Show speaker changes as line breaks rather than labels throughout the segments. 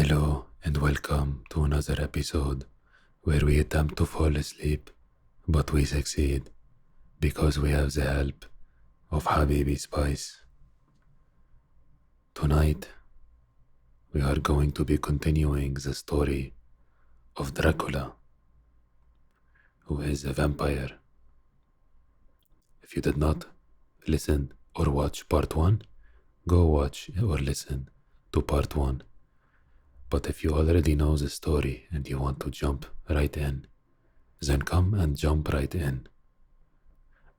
Hello and welcome to another episode where we attempt to fall asleep, but we succeed because we have the help of Habibi Spice. Tonight, we are going to be continuing the story of Dracula, who is a vampire. If you did not listen or watch part 1, go watch or listen to part 1. But if you already know the story and you want to jump right in, then come and jump right in.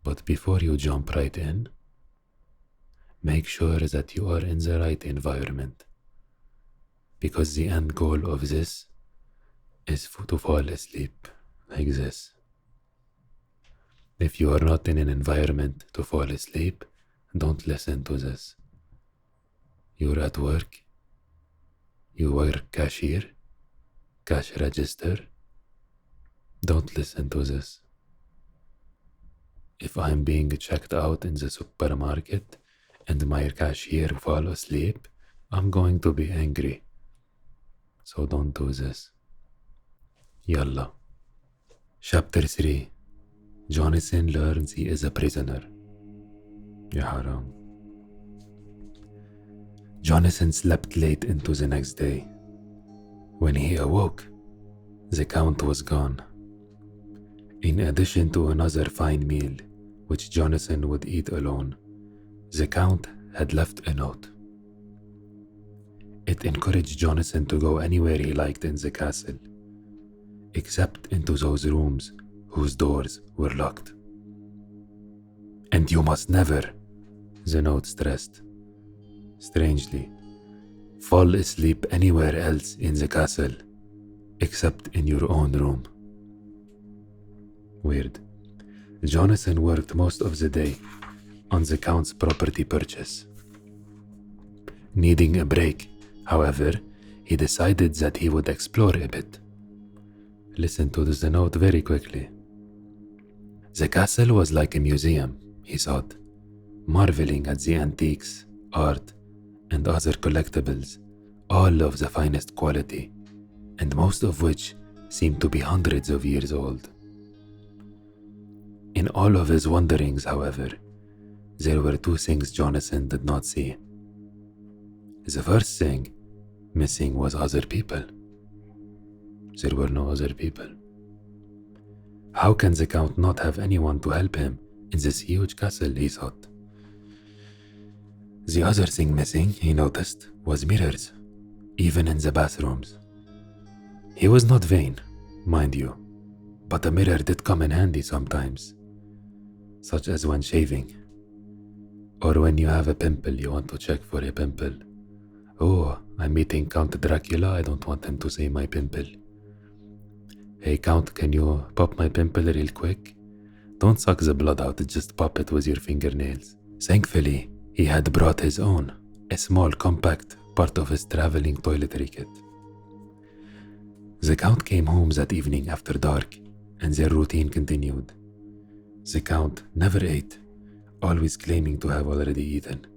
But before you jump right in, make sure that you are in the right environment. Because the end goal of this is to fall asleep like this. If you are not in an environment to fall asleep, don't listen to this. You're at work. You work cashier, cash register. Don't listen to this. If I'm being checked out in the supermarket and my cashier fall asleep, I'm going to be angry. So don't do this. Yalla. Chapter 3. Jonathan learns he is a prisoner. Ya haram. Jonathan slept late into the next day. When he awoke, the Count was gone. In addition to another fine meal, which Jonathan would eat alone, the Count had left a note. It encouraged Jonathan to go anywhere he liked in the castle, except into those rooms whose doors were locked. And you must never, the note stressed, strangely, fall asleep anywhere else in the castle, except in your own room. Weird. Jonathan worked most of the day on the Count's property purchase. Needing a break, however, he decided that he would explore a bit. Listen to the note very quickly. The castle was like a museum, he thought, marveling at the antiques, art, and other collectibles, all of the finest quality, and most of which seemed to be hundreds of years old. In all of his wanderings, however, there were two things Jonathan did not see. The first thing missing was other people. There were no other people. How can the Count not have anyone to help him in this huge castle, he thought. The other thing missing, he noticed, was mirrors, even in the bathrooms. He was not vain, mind you, but a mirror did come in handy sometimes, such as when shaving, or when you have a pimple, you want to check for a pimple. Oh, I'm meeting Count Dracula, I don't want him to see my pimple. Hey Count, can you pop my pimple real quick? Don't suck the blood out, just pop it with your fingernails. Thankfully, he had brought his own, a small, compact part of his traveling toiletry kit. The Count came home that evening after dark, and their routine continued. The Count never ate, always claiming to have already eaten,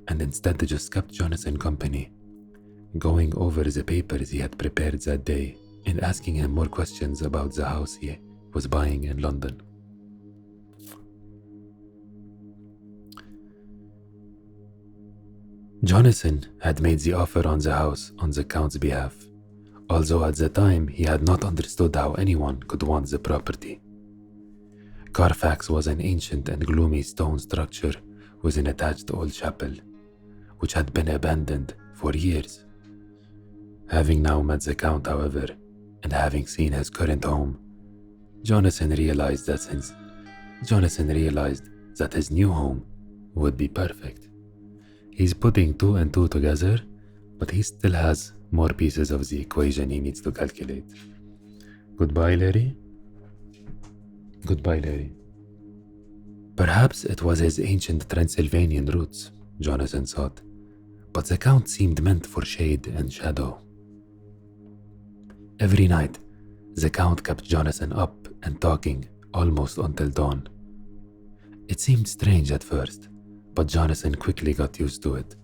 and instead just kept Jonathan company, going over the papers he had prepared that day and asking him more questions about the house he was buying in London. Jonathan had made the offer on the house on the Count's behalf, although at the time he had not understood how anyone could want the property. Carfax was an ancient and gloomy stone structure with an attached old chapel, which had been abandoned for years. Having now met the Count, however, and having seen his current home, Jonathan realized that his new home would be perfect. He's putting 2 and 2 together, but he still has more pieces of the equation he needs to calculate. Goodbye, Larry. Goodbye, Larry. Perhaps it was his ancient Transylvanian roots, Jonathan thought, but the Count seemed meant for shade and shadow. Every night, the Count kept Jonathan up and talking almost until dawn. It seemed strange at first, but Jonathan quickly got used to it.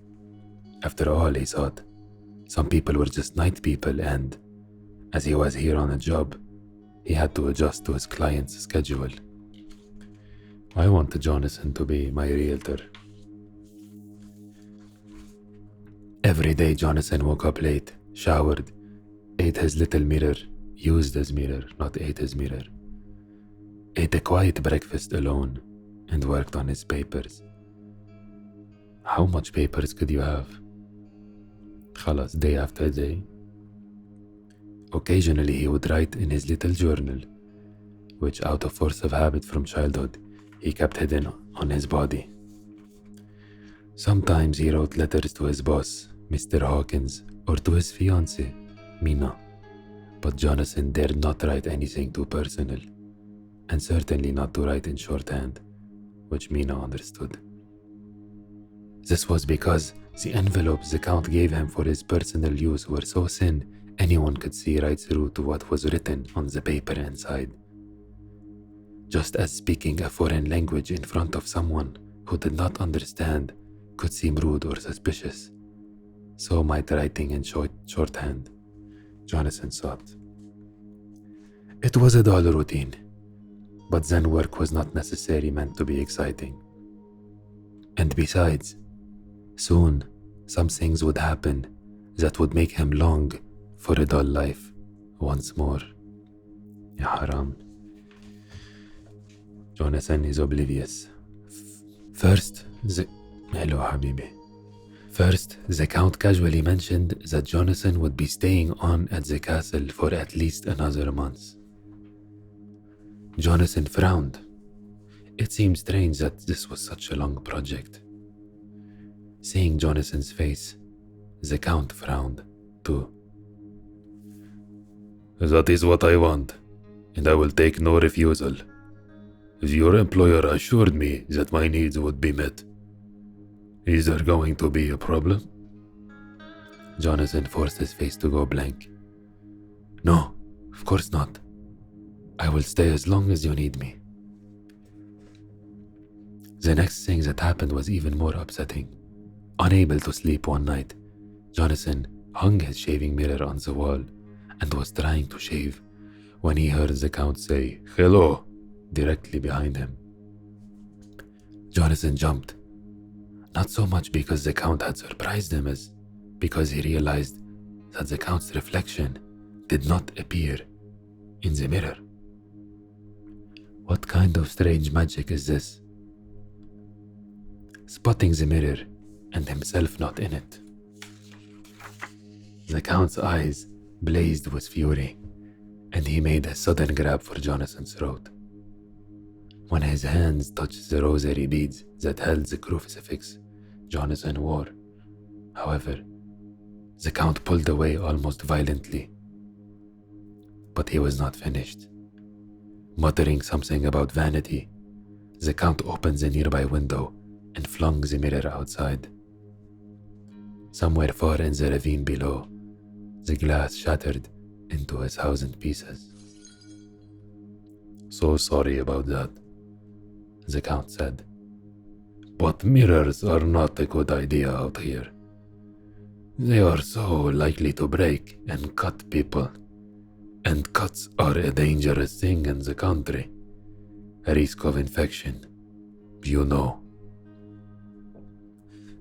After all, he thought, Some people were just night people, and as he was here on a job, he had to adjust to his client's schedule. I wanted Jonathan to be my realtor. Every day Jonathan woke up late, showered, ate his little mirror, used his mirror, not ate his mirror, ate a quiet breakfast alone, and worked on his papers. How much papers could you have? Khalas, day after day. Occasionally he would write in his little journal, which out of force of habit from childhood, he kept hidden on his body. Sometimes he wrote letters to his boss, Mr. Hawkins, or to his fiancée, Mina. But Jonathan dared not write anything too personal, and certainly not to write in shorthand, which Mina understood. This was because the envelopes the Count gave him for his personal use were so thin anyone could see right through to what was written on the paper inside. Just as speaking a foreign language in front of someone who did not understand could seem rude or suspicious, so might writing in shorthand, Jonathan thought. It was a dull routine, but then work was not necessarily meant to be exciting. And besides, soon some things would happen that would make him long for a dull life once more. Ya haram. Jonathan is oblivious. Hello, Habibi. First, the Count casually mentioned that Jonathan would be staying on at the castle for at least another month. Jonathan frowned. It seemed strange that this was such a long project. Seeing Jonathan's face, the Count frowned too. That is what I want, and I will take no refusal. Your employer assured me that my needs would be met. Is there going to be a problem? Jonathan forced his face to go blank. No, of course not. I will stay as long as you need me. The next thing that happened was even more upsetting. Unable to sleep one night, Jonathan hung his shaving mirror on the wall and was trying to shave when he heard the Count say, "Hello," directly behind him. Jonathan jumped, not so much because the Count had surprised him as because he realized that the Count's reflection did not appear in the mirror. What kind of strange magic is this? Spotting the mirror and himself not in it. The Count's eyes blazed with fury, and he made a sudden grab for Jonathan's throat. When his hands touched the rosary beads that held the crucifix Jonathan wore, however, the Count pulled away almost violently. But he was not finished. Muttering something about vanity, the Count opened the nearby window and flung the mirror outside. Somewhere far in the ravine below, the glass shattered into 1,000 pieces. So sorry about that, the Count said. But mirrors are not a good idea out here. They are so likely to break and cut people. And cuts are a dangerous thing in the country. A risk of infection, you know.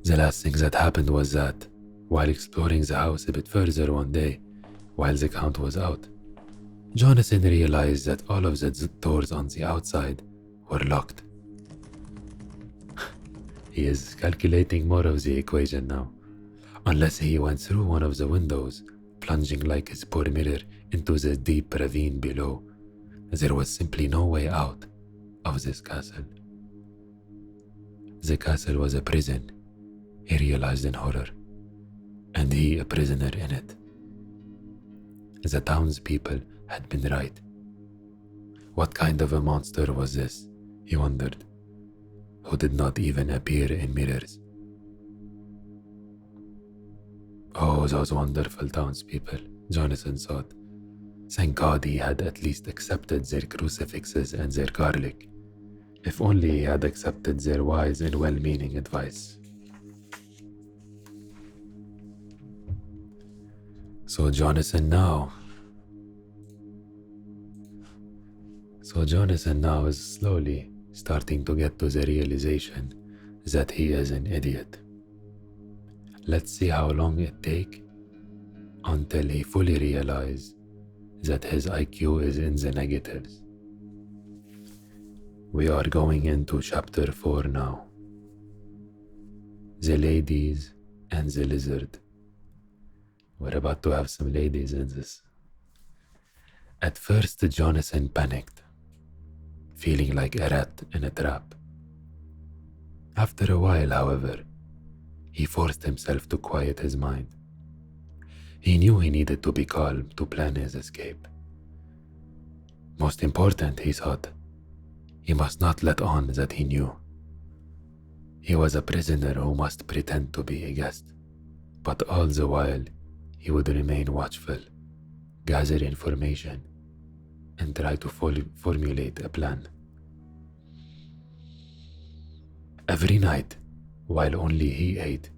The last thing that happened was that, while exploring the house a bit further one day, while the Count was out, Jonathan realized that all of the doors on the outside were locked. He is calculating more of the equation now. Unless he went through one of the windows, plunging like his poor mirror into the deep ravine below, there was simply no way out of this castle. The castle was a prison, he realized in horror, and he a prisoner in it. The townspeople had been right. What kind of a monster was this, he wondered, who did not even appear in mirrors? Oh, those wonderful townspeople, Jonathan thought. Thank God he had at least accepted their crucifixes and their garlic. If only he had accepted their wise and well-meaning advice. So Jonathan now is slowly starting to get to the realization that he is an idiot. Let's see how long it takes until he fully realizes that his IQ is in the negatives. We are going into chapter 4 now. The ladies and the lizard. We're about to have some ladies in this. At first, Jonathan panicked, feeling like a rat in a trap. After a while, however, he forced himself to quiet his mind. He knew he needed to be calm to plan his escape. Most important, he thought, he must not let on that he knew. He was a prisoner who must pretend to be a guest, but all the while he would remain watchful, gather information, and try to formulate a plan. Every night, while only he ate,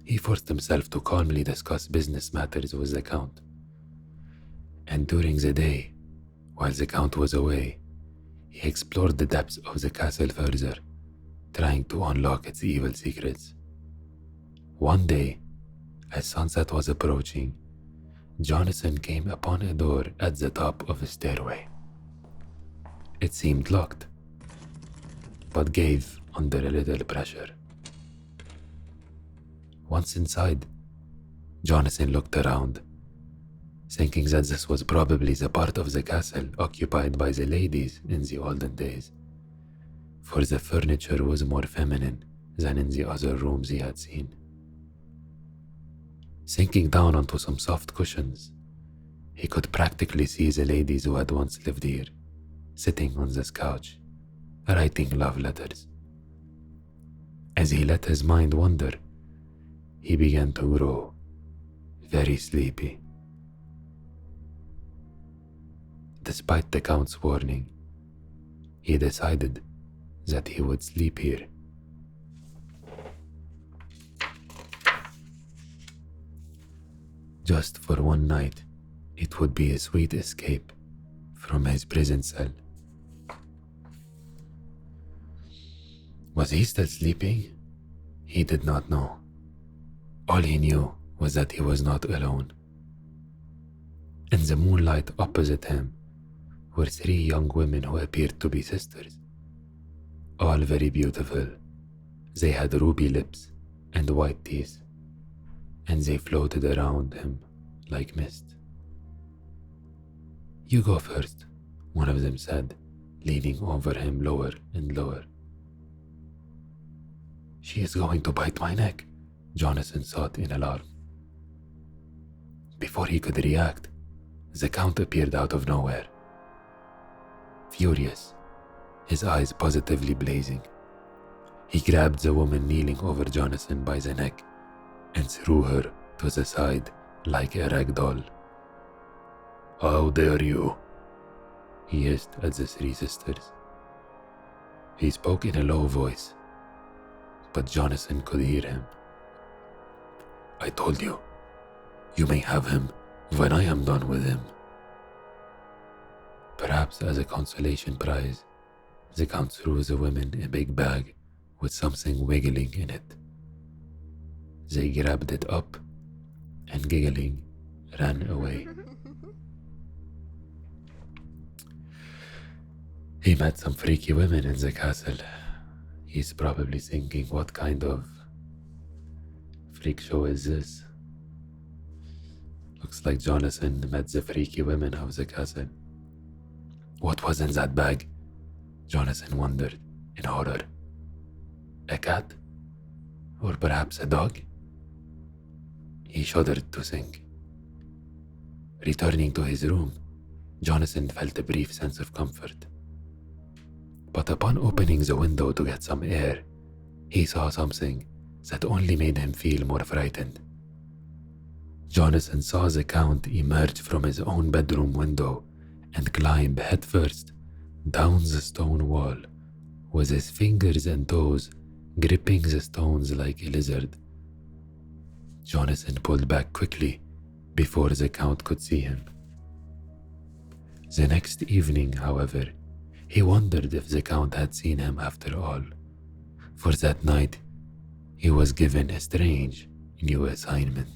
he forced himself to calmly discuss business matters with the Count. And during the day, while the Count was away, he explored the depths of the castle further, trying to unlock its evil secrets. One day, as sunset was approaching, Jonathan came upon a door at the top of a stairway. It seemed locked, but gave under a little pressure. Once inside, Jonathan looked around, thinking that this was probably the part of the castle occupied by the ladies in the olden days, for the furniture was more feminine than in the other rooms he had seen. Sinking down onto some soft cushions, he could practically see the ladies who had once lived here, sitting on this couch, writing love letters. As he let his mind wander, he began to grow very sleepy. Despite the Count's warning, he decided that he would sleep here. Just for one night, it would be a sweet escape from his prison cell. Was he still sleeping? He did not know. All he knew was that he was not alone. In the moonlight opposite him were 3 young women who appeared to be sisters. All very beautiful. They had ruby lips and white teeth, and they floated around him like mist. "You go first," one of them said, leaning over him lower and lower. "She is going to bite my neck," Jonathan thought in alarm. Before he could react, the Count appeared out of nowhere. Furious, his eyes positively blazing, he grabbed the woman kneeling over Jonathan by the neck and threw her to the side like a rag doll. "How dare you?" he hissed at the 3 sisters. He spoke in a low voice, but Jonathan could hear him. "I told you, you may have him when I am done with him." Perhaps as a consolation prize, the Count threw the women a big bag with something wiggling in it. They grabbed it up and, giggling, ran away. He met some freaky women in the castle. He's probably thinking, what kind of freak show is this? Looks like Jonathan met the freaky women of the castle. What was in that bag? Jonathan wondered in horror. A cat? Or perhaps a dog? He shuddered to think. Returning to his room, Jonathan felt a brief sense of comfort. But upon opening the window to get some air, he saw something that only made him feel more frightened. Jonathan saw the Count emerge from his own bedroom window and climb headfirst down the stone wall, with his fingers and toes gripping the stones like a lizard. Jonathan pulled back quickly before the Count could see him. The next evening, however, he wondered if the Count had seen him after all, for that night he was given a strange new assignment.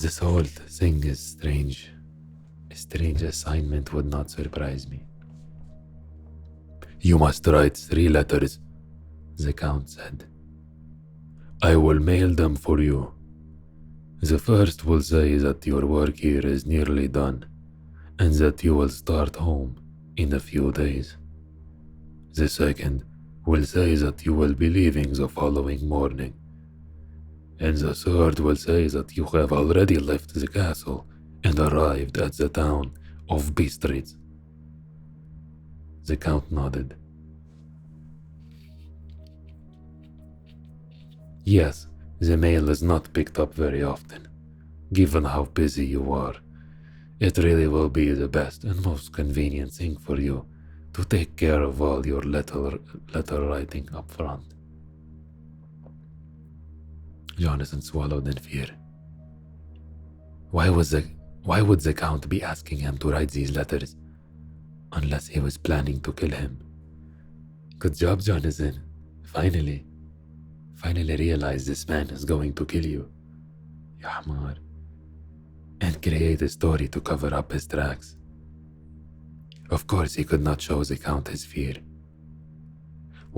This whole thing is strange. A strange assignment would not surprise me. You must write 3 letters, the Count said. I will mail them for you. The first will say that your work here is nearly done, and that you will start home in a few days. The second will say that you will be leaving the following morning, and the third will say that you have already left the castle and arrived at the town of Bistritz. The Count nodded. Yes, the mail is not picked up very often. Given how busy you are, it really will be the best and most convenient thing for you to take care of all your letter writing up front. Jonathan swallowed in fear. Why would the Count be asking him to write these letters, unless he was planning to kill him? Good job, Jonathan. Finally realize this man is going to kill you. Ya Hamar. And create a story to cover up his tracks. Of course, he could not show the Count his fear.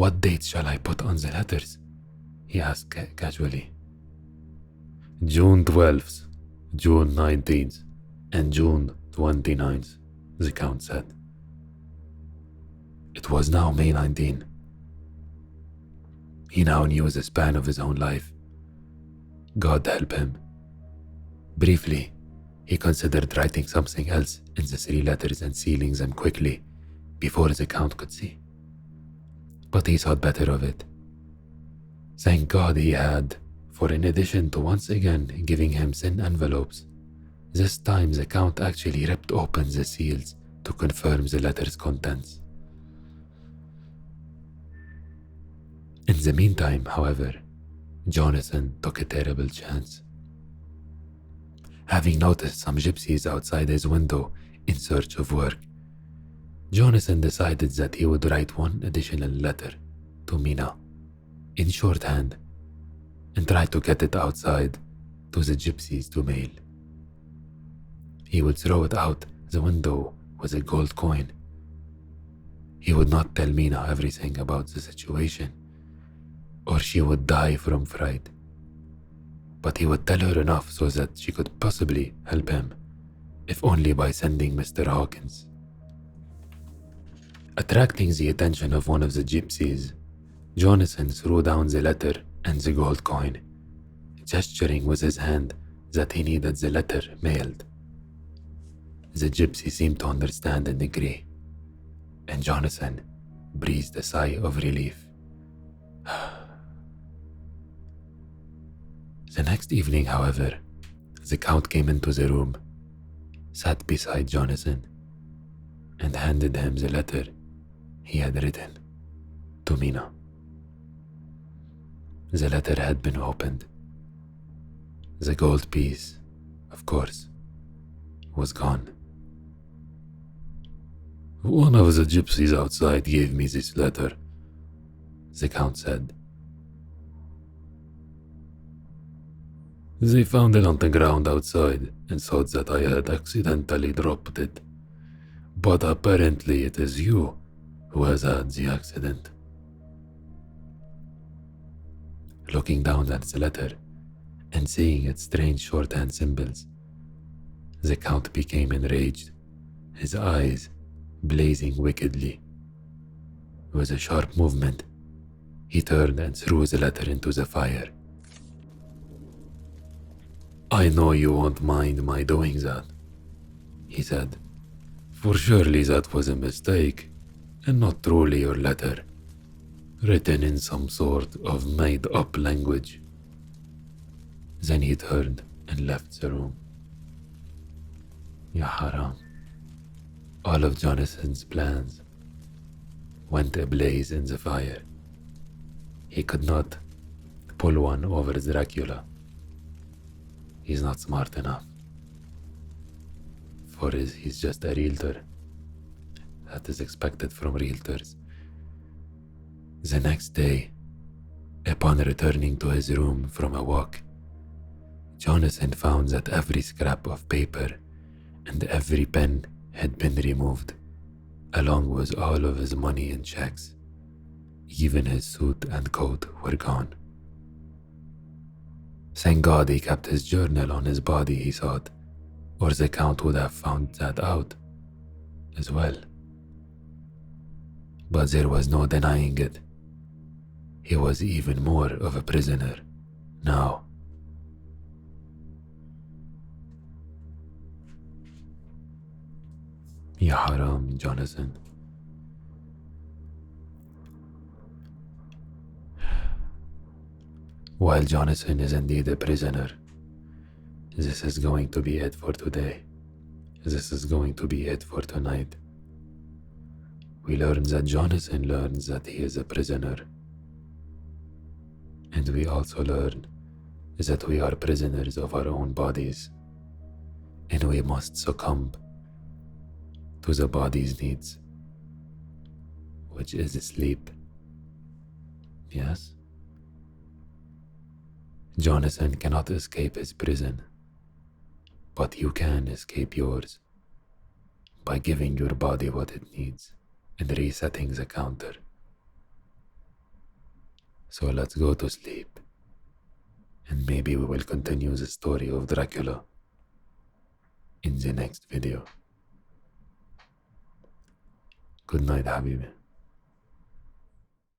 What dates shall I put on the letters? He asked casually. June 12th, June 19th, and June 29th, the Count said. It was now May 19. He now knew the span of his own life. God help him. Briefly, he considered writing something else in the 3 letters and sealing them quickly before the Count could see. But he thought better of it. Thank God he had, for in addition to once again giving him thin envelopes, this time the Count actually ripped open the seals to confirm the letter's contents. In the meantime, however, Jonathan took a terrible chance. Having noticed some gypsies outside his window in search of work, Jonathan decided that he would write 1 additional letter to Mina in shorthand and try to get it outside to the gypsies to mail. He would throw it out the window with a gold coin. He would not tell Mina everything about the situation, or she would die from fright. But he would tell her enough so that she could possibly help him, if only by sending Mr. Hawkins. Attracting the attention of one of the gypsies, Jonathan threw down the letter and the gold coin, gesturing with his hand that he needed the letter mailed. The gypsy seemed to understand and agree, and Jonathan breathed a sigh of relief. The next evening, however, the Count came into the room, sat beside Jonathan, and handed him the letter he had written to Mina. The letter had been opened. The gold piece, of course, was gone. One of the gypsies outside gave me this letter, the Count said. They found it on the ground outside and thought that I had accidentally dropped it. But apparently it is you who has had the accident. Looking down at the letter and seeing its strange shorthand symbols, the Count became enraged, his eyes blazing wickedly. With a sharp movement, he turned and threw the letter into the fire. I know you won't mind my doing that, he said, for surely that was a mistake and not truly your letter, written in some sort of made-up language. Then he turned and left the room. Ya haram. All of Jonathan's plans went ablaze in the fire. He could not pull one over Dracula. He's not smart enough. He's just a realtor. That is expected from realtors. The next day, upon returning to his room from a walk, Jonathan found that every scrap of paper and every pen had been removed, along with all of his money and checks. Even his suit and coat were gone. Thank God he kept his journal on his body, he thought, or the Count would have found that out as well. But there was no denying it. He was even more of a prisoner now. Ya haram, Jonathan. While Jonathan is indeed a prisoner, this is going to be it for today. This is going to be it for tonight. We learn that Jonathan learns that he is a prisoner. And we also learn that we are prisoners of our own bodies, and we must succumb to the body's needs, which is sleep. Yes? Jonathan cannot escape his prison, but you can escape yours by giving your body what it needs and resetting the counter. So let's go to sleep, and maybe we will continue the story of Dracula in the next video. Good night, Habibi.